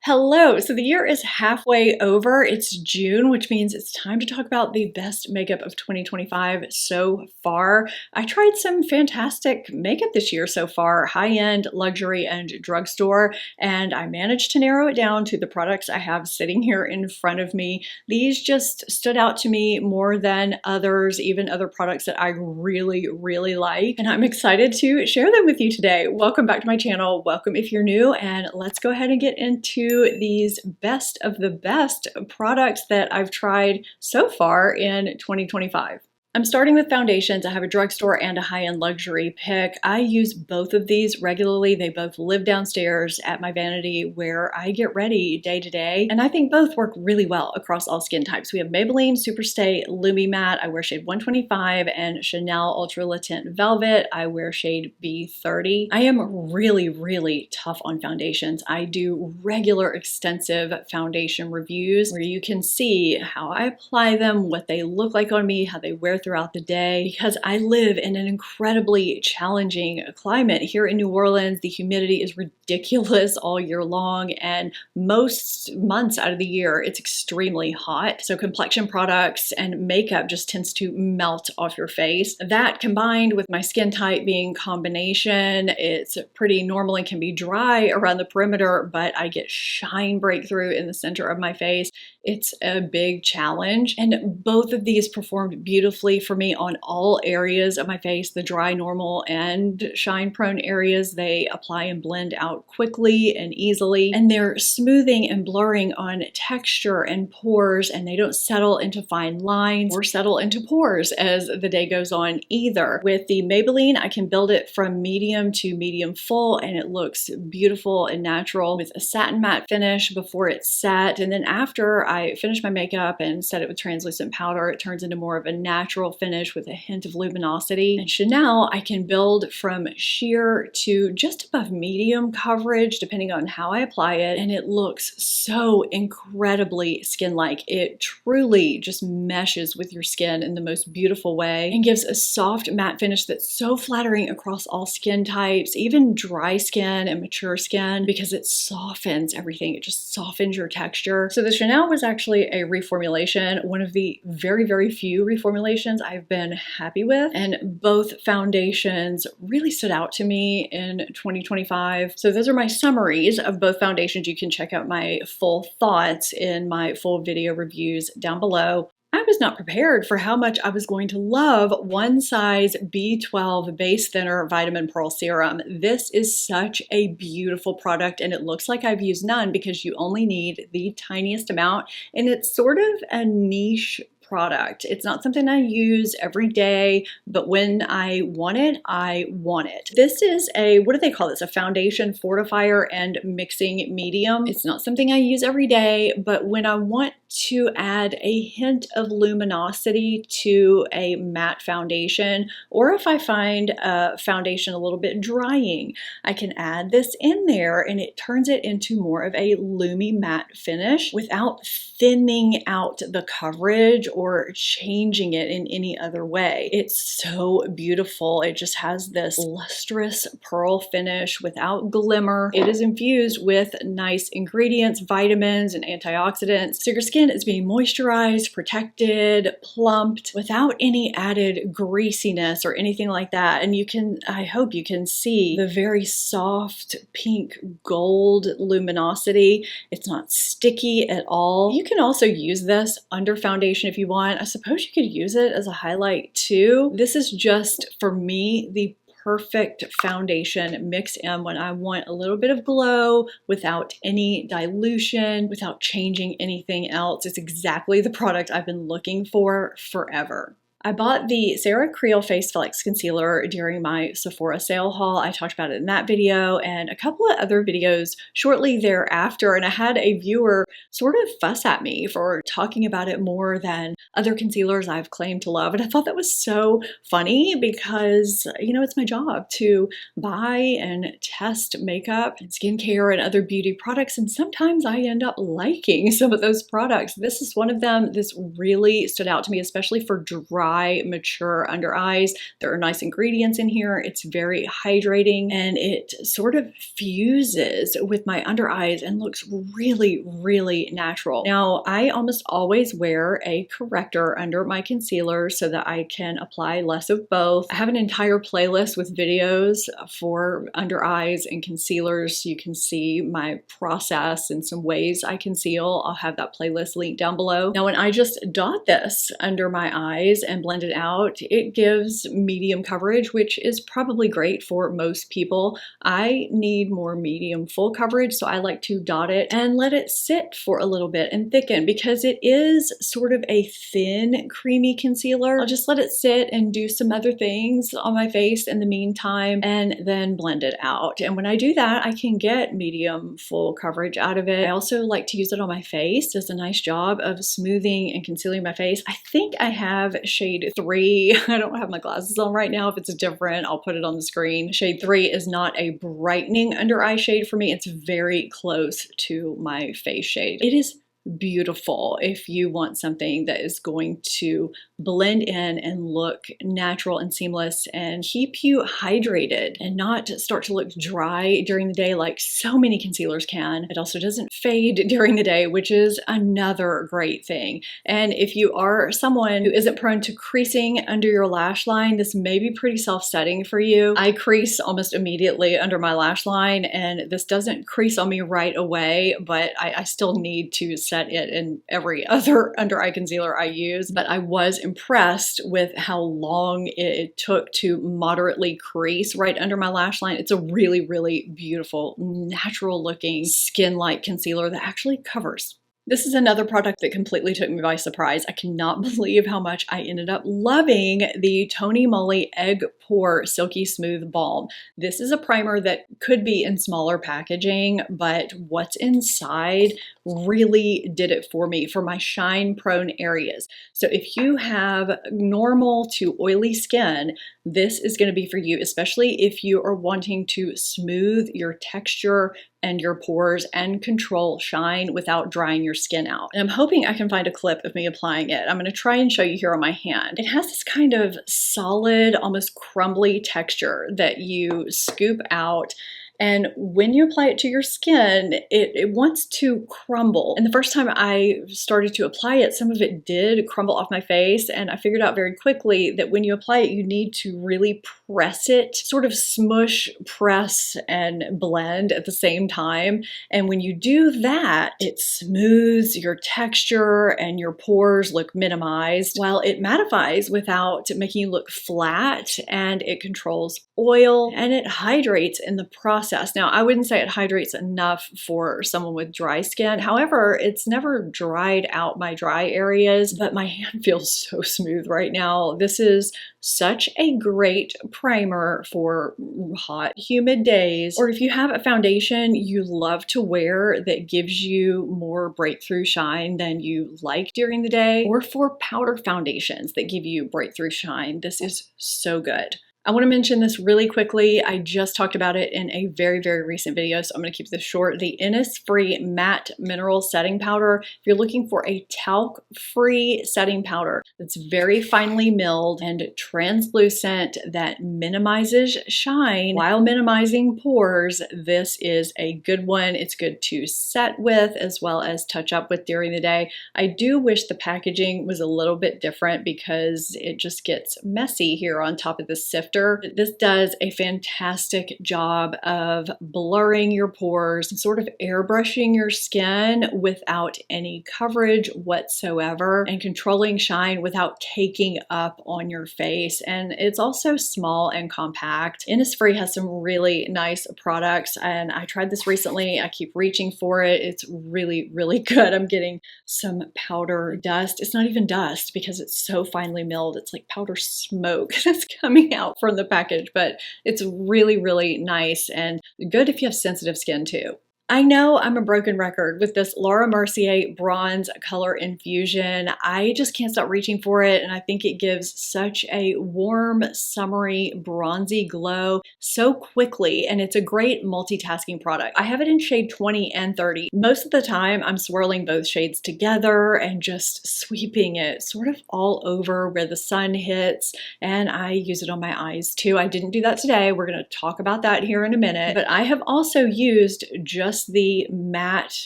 Hello! So the year is halfway over. It's June, which means it's time to talk about the best makeup of 2025 so far. I tried some fantastic makeup this year so far, high-end, luxury, and drugstore, and I managed to narrow it down to the products I have sitting here in front of me. These just stood out to me more than others, even other products that I really like, and I'm excited to share them with you today. Welcome back to my channel. Welcome if you're new, and let's go ahead and get into these best of the best products that I've tried so far in 2025. I'm starting with foundations. I have a drugstore and a high-end luxury pick. I use both of these regularly. They both live downstairs at my vanity where I get ready day to day, and I think both work really well across all skin types. We have Maybelline Superstay Lumi Matte. I wear shade 125, and Chanel Ultra Le Tint Velvet. I wear shade B30. I am really tough on foundations. I do regular extensive foundation reviews where you can see how I apply them, what they look like on me, how they wear throughout the day, because I live in an incredibly challenging climate. Here in New Orleans, the humidity is ridiculous all year long, and most months out of the year, it's extremely hot. So complexion products and makeup just tends to melt off your face. That combined with my skin type being combination, it's pretty normal and can be dry around the perimeter, but I get shine breakthrough in the center of my face. It's a big challenge, and both of these performed beautifully for me on all areas of my face, the dry, normal, and shine prone areas. They apply and blend out quickly and easily, and they're smoothing and blurring on texture and pores, and they don't settle into fine lines or settle into pores as the day goes on either. With the Maybelline, I can build it from medium to medium full, and it looks beautiful and natural with a satin matte finish before it's set, and then after I finish my makeup and set it with translucent powder, it turns into more of a natural finish with a hint of luminosity. And Chanel, I can build from sheer to just above medium coverage depending on how I apply it, and it looks so incredibly skin-like. It truly just meshes with your skin in the most beautiful way and gives a soft matte finish that's so flattering across all skin types, even dry skin and mature skin, because it softens everything. It just softens your texture. So the Chanel was actually a reformulation, one of the very few reformulations I've been happy with, and both foundations really stood out to me in 2025. So those are my summaries of both foundations. You can check out my full thoughts in my full video reviews down below. I was not prepared for how much I was going to love One Size B12 Base Thinner Vitamin Pearl Serum. This is such a beautiful product, and it looks like I've used none because you only need the tiniest amount, and it's sort of a niche product. It's not something I use every day, but when I want it, I want it. This is a, what do they call this? A foundation fortifier and mixing medium. It's not something I use every day, but when I want to add a hint of luminosity to a matte foundation, or if I find a foundation a little bit drying, I can add this in there and it turns it into more of a lumi matte finish without thinning out the coverage or changing it in any other way. It's so beautiful. It just has this lustrous pearl finish without glimmer. It is infused with nice ingredients, vitamins, and antioxidants. So your skin is being moisturized, protected, plumped, without any added greasiness or anything like that. And you can, I hope you can see the very soft pink gold luminosity. It's not sticky at all. You can also use this under foundation if you want. I suppose you could use it as a highlight too. This is just, for me, the perfect foundation mix in when I want a little bit of glow without any dilution, without changing anything else. It's exactly the product I've been looking for forever. I bought the Sarah Creel Face Flex Concealer during my Sephora sale haul. I talked about it in that video and a couple of other videos shortly thereafter, and I had a viewer sort of fuss at me for talking about it more than other concealers I've claimed to love, and I thought that was so funny because, you know, it's my job to buy and test makeup and skincare and other beauty products, and sometimes I end up liking some of those products. This is one of them. This really stood out to me, especially for dry dry, mature under eyes. There are nice ingredients in here. It's very hydrating and it sort of fuses with my under eyes and looks really, really natural. Now, I almost always wear a corrector under my concealer so that I can apply less of both. I have an entire playlist with videos for under eyes and concealers so you can see my process and some ways I conceal. I'll have that playlist linked down below. Now, when I just dot this under my eyes and blend it out, it gives medium coverage, which is probably great for most people. I need more medium full coverage, so I like to dot it and let it sit for a little bit and thicken because it is sort of a thin, creamy concealer. I'll just let it sit and do some other things on my face in the meantime and then blend it out. And when I do that, I can get medium full coverage out of it. I also like to use it on my face. It does a nice job of smoothing and concealing my face. I think I have shade 3. I don't have my glasses on right now. If it's different, I'll put it on the screen. Shade 3 is not a brightening under eye shade for me. It's very close to my face shade. It is beautiful if you want something that is going to blend in and look natural and seamless and keep you hydrated and not start to look dry during the day like so many concealers can. It also doesn't fade during the day, which is another great thing. And if you are someone who isn't prone to creasing under your lash line, this may be pretty self-setting for you. I crease almost immediately under my lash line and this doesn't crease on me right away, but I still need to set it in every other under eye concealer I use. But I was impressed with how long it took to moderately crease right under my lash line. It's a really, really beautiful, natural looking skin-like concealer that actually covers. This is another product that completely took me by surprise. I cannot believe how much I ended up loving the Tony Moly Egg Pore Silky Smooth Balm. This is a primer that could be in smaller packaging, but what's inside really did it for me for my shine prone areas. So if you have normal to oily skin, this is going to be for you, especially if you are wanting to smooth your texture and your pores and control shine without drying your skin out. And I'm hoping I can find a clip of me applying it. I'm going to try and show you here on my hand. It has this kind of solid, almost crumbly texture that you scoop out. And when you apply it to your skin, it wants to crumble. And the first time I started to apply it, some of it did crumble off my face. And I figured out very quickly that when you apply it, you need to really press it, sort of smush, press, and blend at the same time. And when you do that, it smooths your texture and your pores look minimized while it mattifies without making you look flat, and it controls oil and it hydrates in the process. Now, I wouldn't say it hydrates enough for someone with dry skin. However, it's never dried out my dry areas, but my hand feels so smooth right now. This is such a great primer for hot, humid days, or if you have a foundation you love to wear that gives you more breakthrough shine than you like during the day, or for powder foundations that give you breakthrough shine. This is so good. I want to mention this really quickly. I just talked about it in a very, very recent video, so I'm going to keep this short. The Innisfree Matte Mineral Setting Powder. If you're looking for a talc-free setting powder that's very finely milled and translucent that minimizes shine while minimizing pores, this is a good one. It's good to set with as well as touch up with during the day. I do wish the packaging was a little bit different because it just gets messy here on top of the sifter. This does a fantastic job of blurring your pores and sort of airbrushing your skin without any coverage whatsoever and controlling shine without caking up on your face. And it's also small and compact. Innisfree has some really nice products and I tried this recently. I keep reaching for it. It's really, really good. I'm getting some powder dust. It's not even dust because it's so finely milled. It's like powder smoke that's coming out from the package, but it's really, really nice and good if you have sensitive skin too. I know I'm a broken record with this Laura Mercier bronze color infusion. I just can't stop reaching for it, and I think it gives such a warm, summery, bronzy glow so quickly, and it's a great multitasking product. I have it in shade 20 and 30. Most of the time, I'm swirling both shades together and just sweeping it sort of all over where the sun hits, and I use it on my eyes too. I didn't do that today. We're going to talk about that here in a minute, but I have also used just the matte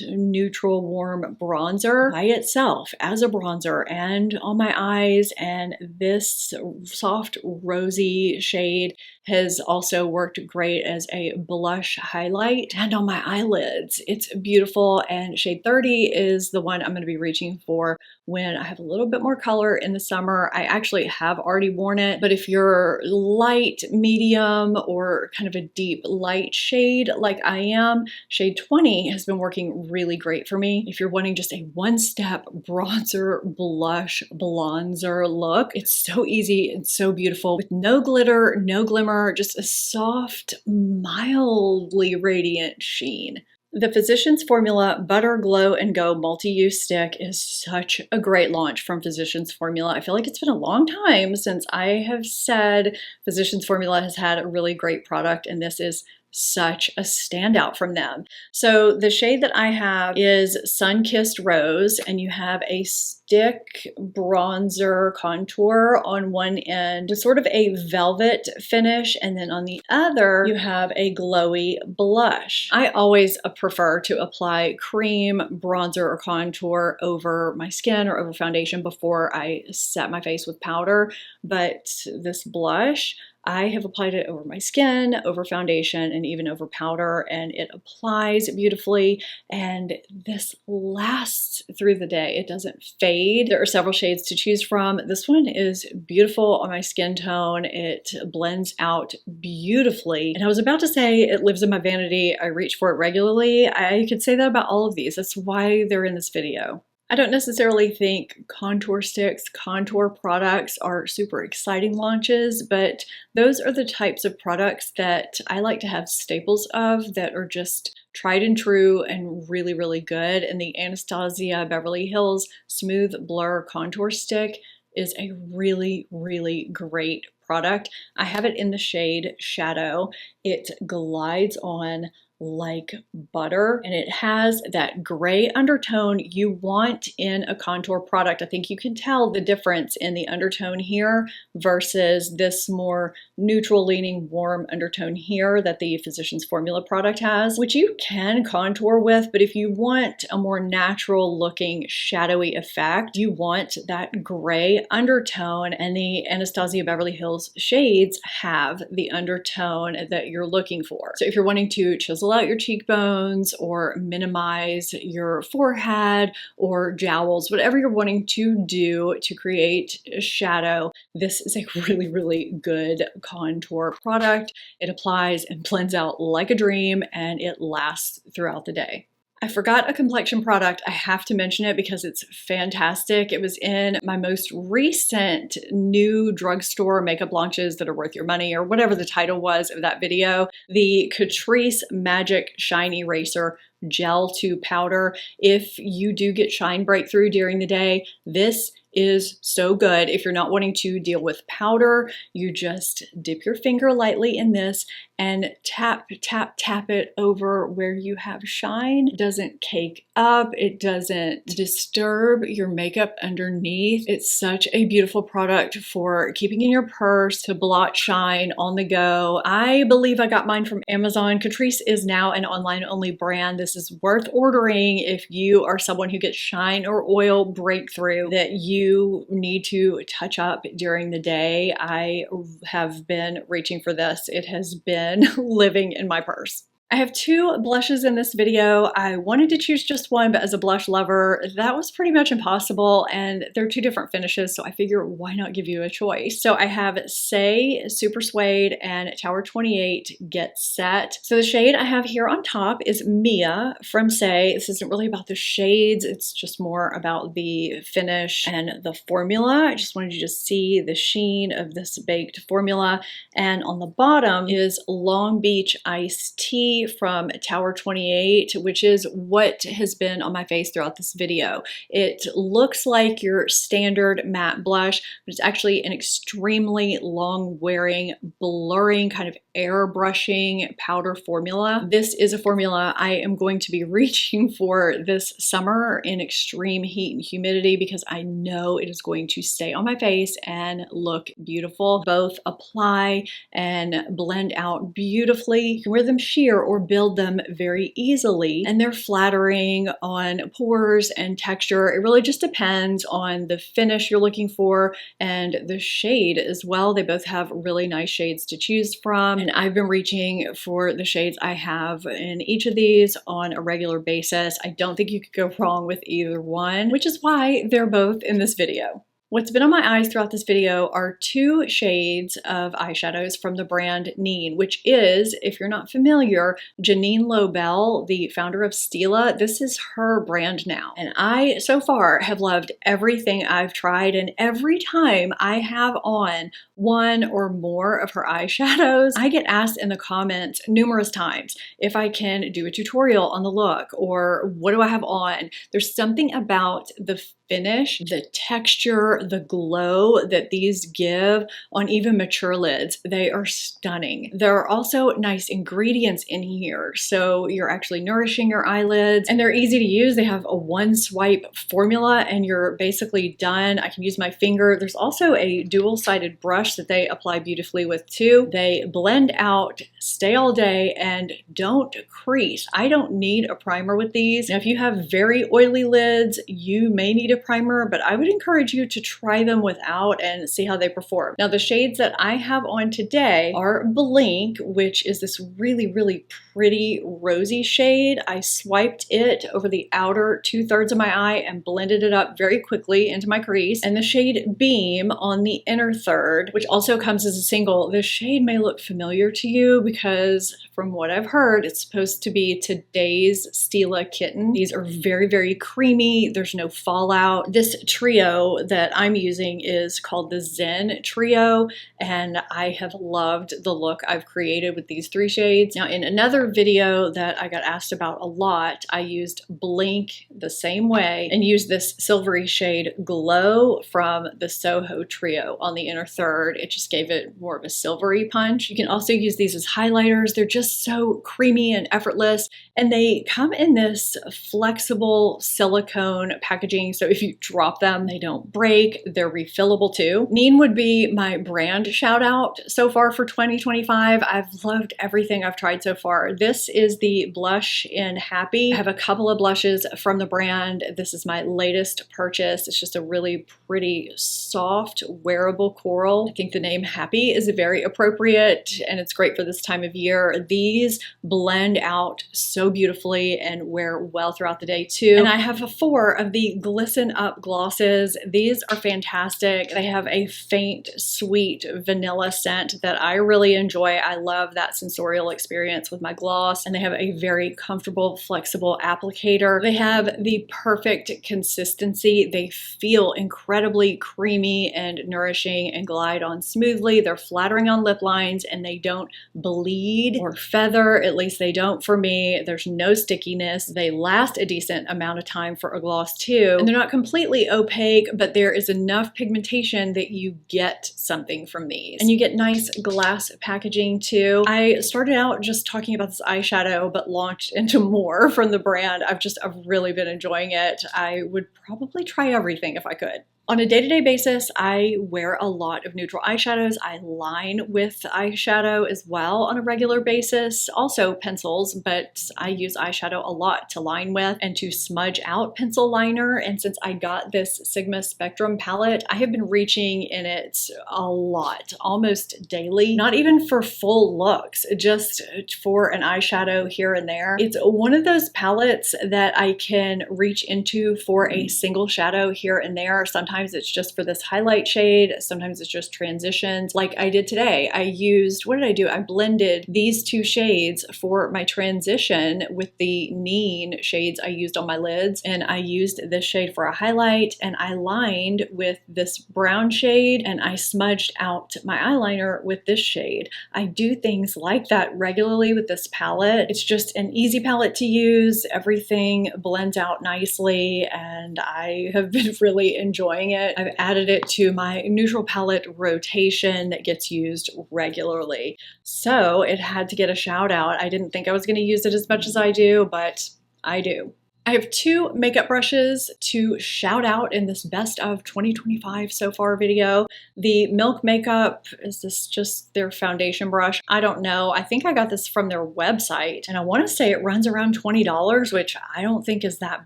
neutral warm bronzer by itself as a bronzer and on my eyes, and this soft rosy shade has also worked great as a blush highlight and on my eyelids. It's beautiful, and shade 30 is the one I'm going to be reaching for when I have a little bit more color in the summer. I actually have already worn it, but if you're light, medium, or kind of a deep light shade like I am, shade 20 has been working really great for me. If you're wanting just a one-step bronzer, blush, blonzer look, it's so easy and so beautiful with no glitter, no glimmer, just a soft, mildly radiant sheen. The Physicians Formula Butter Glow and Go Multi-Use Stick is such a great launch from Physicians Formula. I feel like it's been a long time since I have said Physicians Formula has had a really great product, and this is such a standout from them. So the shade that I have is Sun-Kissed Rose, and you have a stick bronzer contour on one end with sort of a velvet finish, and then on the other you have a glowy blush. I always prefer to apply cream, bronzer, or contour over my skin or over foundation before I set my face with powder, but this blush, I have applied it over my skin, over foundation, and even over powder, and it applies beautifully, and this lasts through the day. It doesn't fade. There are several shades to choose from. This one is beautiful on my skin tone. It blends out beautifully, and I was about to say it lives in my vanity. I reach for it regularly. I could say that about all of these. That's why they're in this video. I don't necessarily think contour sticks, contour products are super exciting launches, but those are the types of products that I like to have staples of that are just tried and true and really, really good. And the Anastasia Beverly Hills Smooth Blur Contour Stick is a really, really great product. I have it in the shade Shadow. It glides on like butter, and it has that gray undertone you want in a contour product. I think you can tell the difference in the undertone here versus this more neutral leaning warm undertone here that the Physicians Formula product has, which you can contour with, but if you want a more natural looking shadowy effect, you want that gray undertone, and the Anastasia Beverly Hills shades have the undertone that you're looking for. So if you're wanting to chisel out your cheekbones or minimize your forehead or jowls, whatever you're wanting to do to create a shadow, this is a really, really good contour product. It applies and blends out like a dream, and it lasts throughout the day. I forgot a complexion product. I have to mention it because it's fantastic. It was in my most recent new drugstore makeup launches that are worth your money, or whatever the title was of that video. The Catrice Magic Shine Eraser Gel to Powder. If you do get shine breakthrough during the day, this is so good. If you're not wanting to deal with powder, you just dip your finger lightly in this and tap, tap, tap it over where you have shine. It doesn't cake up. It doesn't disturb your makeup underneath. It's such a beautiful product for keeping in your purse to blot shine on the go. I believe I got mine from Amazon. Catrice is now an online only brand. This is worth ordering if you are someone who gets shine or oil breakthrough that you need to touch up during the day. I have been reaching for this. It has been living in my purse. I have two blushes in this video. I wanted to choose just one, but as a blush lover, that was pretty much impossible, and they're two different finishes, so I figure why not give you a choice? So I have Say Super Suede and Tower 28 Get Set. So the shade I have here on top is Mia from Say. This isn't really about the shades, it's just more about the finish and the formula. I just wanted you to see the sheen of this baked formula. And on the bottom is Long Beach Iced Tea Happy from Tower 28, which is what has been on my face throughout this video. It looks like your standard matte blush, but it's actually an extremely long-wearing, blurring, kind of airbrushing powder formula. This is a formula I am going to be reaching for this summer in extreme heat and humidity because I know it is going to stay on my face and look beautiful. Both apply and blend out beautifully. You can wear them sheer or build them very easily, and they're flattering on pores and texture. It really just depends on the finish you're looking for and the shade as well. They both have really nice shades to choose from, and I've been reaching for the shades I have in each of these on a regular basis. I don't think you could go wrong with either one, which is why they're both in this video. What's been on my eyes throughout this video are two shades of eyeshadows from the brand NEEN, which is, if you're not familiar, Janine Lobel, the founder of Stila. This is her brand now. And I, so far, have loved everything I've tried, and every time I have on one or more of her eyeshadows, I get asked in the comments numerous times if I can do a tutorial on the look or what do I have on. There's something about the finish, the texture, the glow that these give on even mature lids. They are stunning. There are also nice ingredients in here, so you're actually nourishing your eyelids, and they're easy to use. They have a one swipe formula and you're basically done. I can use my finger. There's also a dual-sided brush that they apply beautifully with too. They blend out, stay all day, and don't crease. I don't need a primer with these. Now, if you have very oily lids, you may need a primer, but I would encourage you to try them without and see how they perform. Now, the shades that I have on today are Blink, which is this really, really pretty rosy shade. I swiped it over the outer 2/3 of my eye and blended it up very quickly into my crease. And the shade Beam on the inner third, which also comes as a single. This shade may look familiar to you because from what I've heard, it's supposed to be today's Stila Kitten. These are very, very creamy. There's no fallout. This trio that I'm using is called the Zen Trio, and I have loved the look I've created with these three shades. Now, in another video that I got asked about a lot, I used Blink the same way and used this silvery shade Glow from the Soho Trio on the inner third. It just gave it more of a silvery punch. You can also use these as highlighters. They're just so creamy and effortless, and they come in this flexible silicone packaging, so if you drop them, they don't break. They're refillable too. NEEN would be my brand shout out so far for 2025. I've loved everything I've tried so far. This is the blush in Happy. I have a couple of blushes from the brand. This is my latest purchase. It's just a really pretty, soft, wearable coral. I think the name Happy is very appropriate, and it's great for this time of year. These blend out so beautifully and wear well throughout the day too. And I have 4 of the Glisten Up glosses. These are fantastic. They have a faint, sweet vanilla scent that I really enjoy. I love that sensorial experience with my gloss, and they have a very comfortable, flexible applicator. They have the perfect consistency. They feel incredibly creamy and nourishing and glide on smoothly. They're flattering on lip lines, and they don't bleed or feather. At least they don't for me. There's no stickiness. They last a decent amount of time for a gloss too, and they're not completely opaque, but there is enough pigmentation that you get something from these. And you get nice glass packaging too. I started out just talking about this eyeshadow, but launched into more from the brand. I've really been enjoying it. I would probably try everything if I could. On a day-to-day basis, I wear a lot of neutral eyeshadows. I line with eyeshadow as well on a regular basis, also pencils, but I use eyeshadow a lot to line with and to smudge out pencil liner. And since I got this Sigma Spectrum palette, I have been reaching in it a lot, almost daily, not even for full looks, just for an eyeshadow here and there. It's one of those palettes that I can reach into for a single shadow here and there. Sometimes Sometimes it's just for this highlight shade. Sometimes it's just transitions. Like I did today, I used, what did I do? I blended these two shades for my transition with the NEEN shades I used on my lids. And I used this shade for a highlight, and I lined with this brown shade, and I smudged out my eyeliner with this shade. I do things like that regularly with this palette. It's just an easy palette to use. Everything blends out nicely, and I have been really enjoying it. I've added it to my neutral palette rotation that gets used regularly. So it had to get a shout out. I didn't think I was going to use it as much as I do, but I do. I have two makeup brushes to shout out in this best of 2025 so far video. The Milk Makeup, is this just their foundation brush? I don't know. I think I got this from their website, and I want to say it runs around $20, which I don't think is that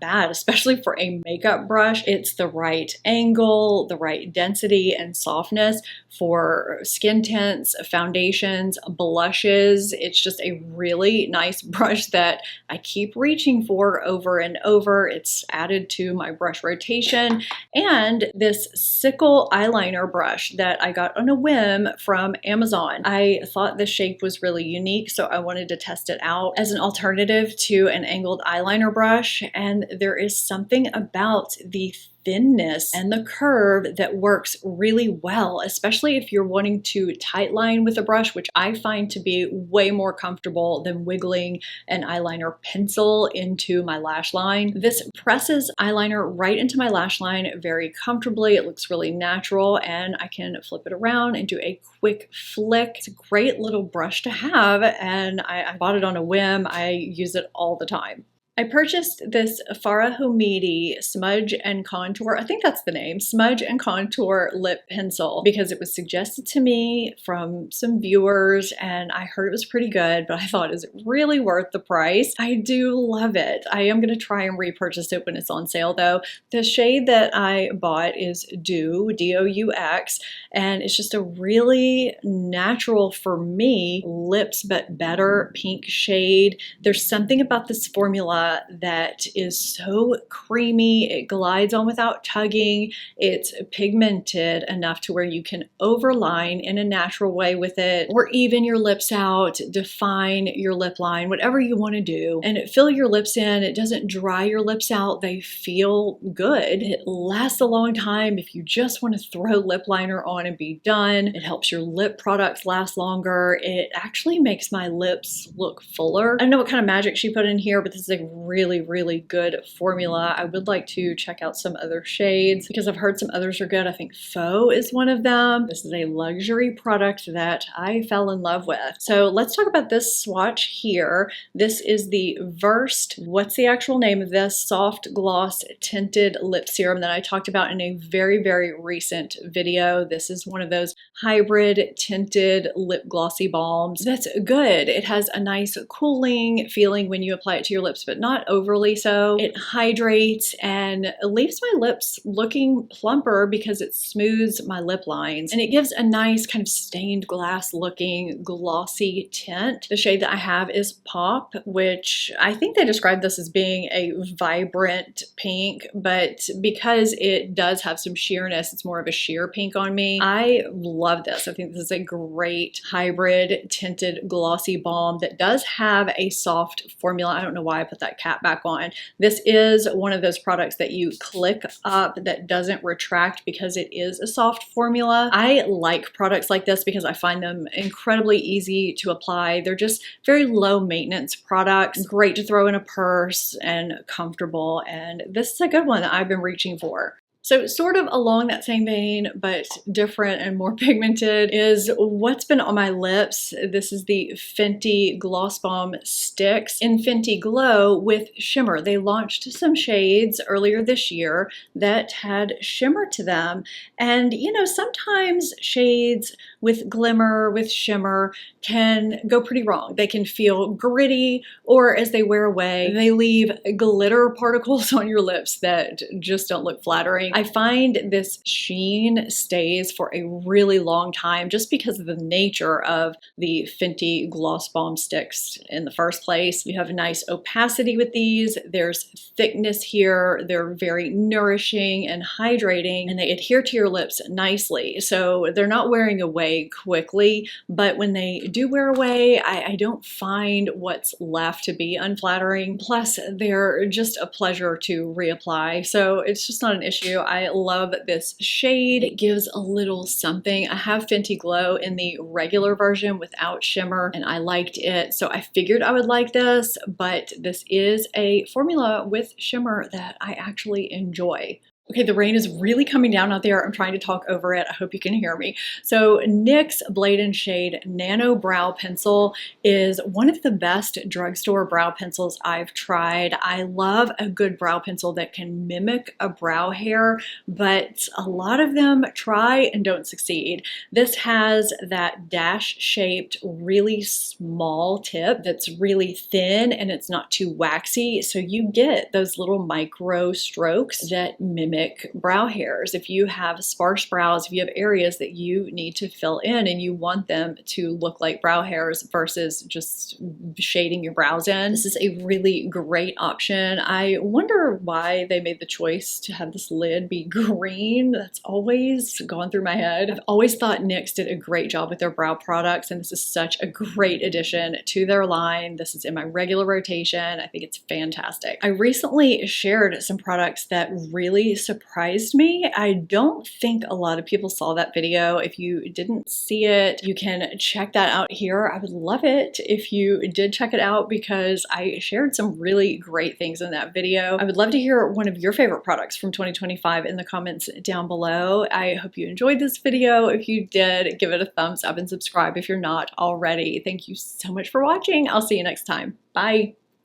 bad, especially for a makeup brush. It's the right angle, the right density and softness for skin tints, foundations, blushes. It's just a really nice brush that I keep reaching for over and over. It's added to my brush rotation. And this Sickle eyeliner brush that I got on a whim from Amazon. I thought the shape was really unique, so I wanted to test it out as an alternative to an angled eyeliner brush. And there is something about the thinness and the curve that works really well, especially if you're wanting to tightline with a brush, which I find to be way more comfortable than wiggling an eyeliner pencil into my lash line. This presses eyeliner right into my lash line very comfortably. It looks really natural, and I can flip it around and do a quick flick. It's a great little brush to have, and I bought it on a whim. I use it all the time. I purchased this Farah Hamidi Smudge and Contour, I think that's the name, Smudge and Contour Lip Pencil, because it was suggested to me from some viewers, and I heard it was pretty good, but I thought, is it really worth the price? I do love it. I am going to try and repurchase it when it's on sale though. The shade that I bought is Dew, D-O-U-X, and it's just a really natural, for me, lips but better pink shade. There's something about this formula that is so creamy. It glides on without tugging. It's pigmented enough to where you can overline in a natural way with it, or even your lips out, define your lip line, whatever you want to do, and fill your lips in. It doesn't dry your lips out. They feel good. It lasts a long time if you just want to throw lip liner on and be done. It helps your lip products last longer. It actually makes my lips look fuller. I don't know what kind of magic she put in here, but this is a really, really good formula. I would like to check out some other shades because I've heard some others are good. I think Faux is one of them. This is a luxury product that I fell in love with. So let's talk about this swatch here. This is the Versed, what's the actual name of this? Soft Gloss Tinted Lip Serum that I talked about in a very, very recent video. This is one of those hybrid tinted lip glossy balms that's good. It has a nice cooling feeling when you apply it to your lips, but not overly so. It hydrates and leaves my lips looking plumper because it smooths my lip lines, and it gives a nice kind of stained glass looking glossy tint. The shade that I have is Pop, which I think they described this as being a vibrant pink, but because it does have some sheerness, it's more of a sheer pink on me. I love this. I think this is a great hybrid tinted glossy balm that does have a soft formula. I don't know why I put that cap back on. This is one of those products that you click up that doesn't retract because it is a soft formula. I like products like this because I find them incredibly easy to apply. They're just very low maintenance products, great to throw in a purse and comfortable. And this is a good one that I've been reaching for. So sort of along that same vein, but different and more pigmented, is what's been on my lips. This is the Fenty Gloss Bomb Sticks in Fenty Glow with shimmer. They launched some shades earlier this year that had shimmer to them. And you know, sometimes shades with glimmer, with shimmer, can go pretty wrong. They can feel gritty, or as they wear away, they leave glitter particles on your lips that just don't look flattering. I find this sheen stays for a really long time just because of the nature of the Fenty Gloss Balm Sticks in the first place. You have nice opacity with these. There's thickness here. They're very nourishing and hydrating, and they adhere to your lips nicely. So they're not wearing away quickly, but when they do wear away, I don't find what's left to be unflattering. Plus, they're just a pleasure to reapply. So it's just not an issue. I love this shade. It gives a little something. I have Fenty Glow in the regular version without shimmer, and I liked it. So I figured I would like this, but this is a formula with shimmer that I actually enjoy. Okay, the rain is really coming down out there. I'm trying to talk over it. I hope you can hear me. So NYX Blade & Shade Nano Brow Pencil is one of the best drugstore brow pencils I've tried. I love a good brow pencil that can mimic a brow hair, but a lot of them try and don't succeed. This has that dash-shaped, really small tip that's really thin and it's not too waxy, so you get those little micro strokes that mimic brow hairs. If you have sparse brows, if you have areas that you need to fill in and you want them to look like brow hairs versus just shading your brows in, this is a really great option. I wonder why they made the choice to have this lid be green. That's always gone through my head. I've always thought NYX did a great job with their brow products, and this is such a great addition to their line. This is in my regular rotation. I think it's fantastic. I recently shared some products that really surprised me. I don't think a lot of people saw that video. If you didn't see it, you can check that out here. I would love it if you did check it out because I shared some really great things in that video. I would love to hear one of your favorite products from 2025 in the comments down below. I hope you enjoyed this video. If you did, give it a thumbs up and subscribe if you're not already. Thank you so much for watching. I'll see you next time. Bye.